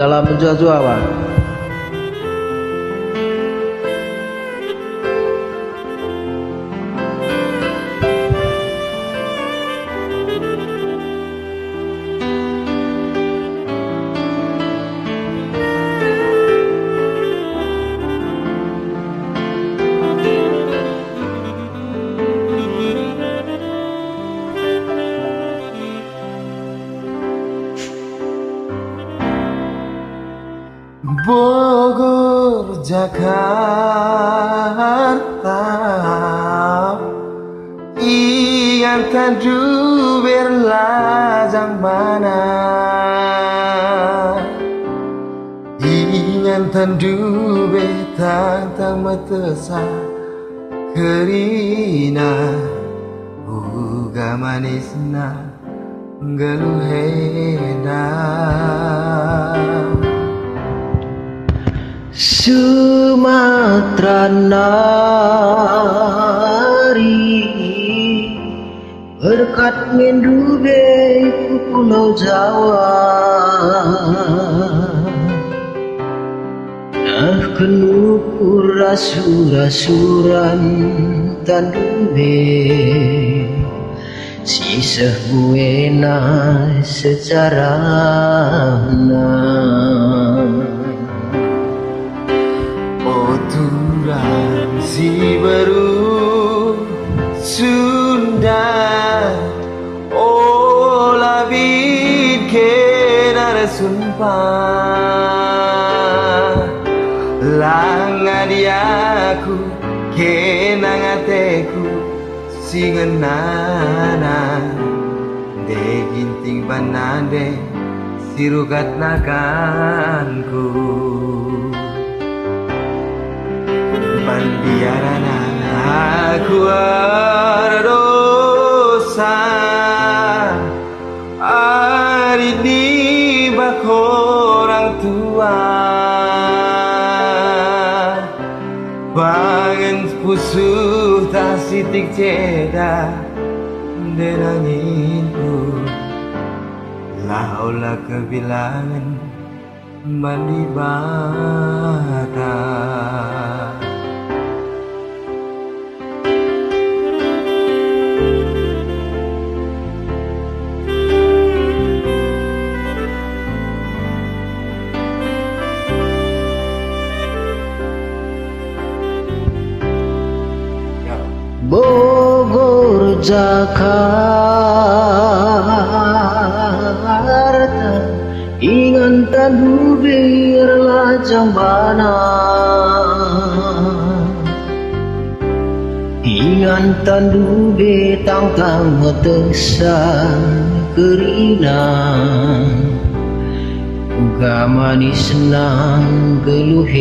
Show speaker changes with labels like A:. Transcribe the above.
A: dalam menjual-jual Bang.
B: Bogor, Jakarta, ingatkan berlajang mana, ingatkan betang metesa kerina uga manisna geluhena.
A: Sumatera nari berkat mendube ku pulau Jawa, nah kenupur rasur-rasuran tandube sisah buena sejarahna.
B: Oturan si baru Sunda olah bikin ada sumpah langa diaku kenang ateku singenana de ginting banande sirugat nakanku Pandiarana aku ada dosa hari di bak orang tua bangun pusuh tak sitik ceda denanginku laulah kebilangan mandi bata.
A: Bogor, Jakarta, ingatan dubir lajang bana, ingatan dube tang-tang metesa kerina uga manis senang geluhena.